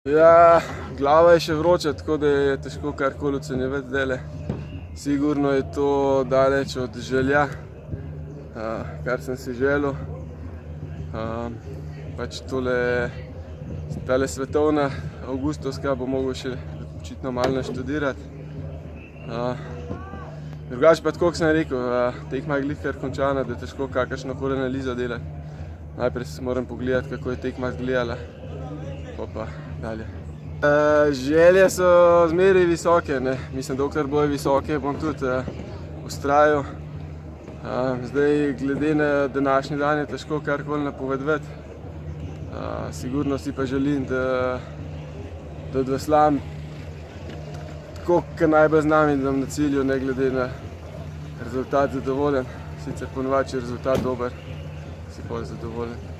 Ja, glava je še vroča, tako da je težko karkoli ocenjevati zdajle. Sigurno je to daleč od želja, kar sem si želel. Pač tale svetovna avgustovska bo mogel še očitno malo naštudirati. Drugače pa tako, kot sem rekel, tekma je glih kar končana, da je težko kakršnokoli analizo delati. Najprej si moram pogledati, kako je tekma izgledala, pa dalje. Želje so zmeraj visoke, ne. Mislim, dokler bojo visoke, bom tudi vztrajal. Zdaj, glede na današnji dan je težko karkoli napovedovati. Sigurno si pa želim, da odveslam tako, kot najbolj znam in da bom na cilju, ne glede na rezultat zadovoljen. Sicer ponovadi, če je rezultat dober, si bolj zadovoljen.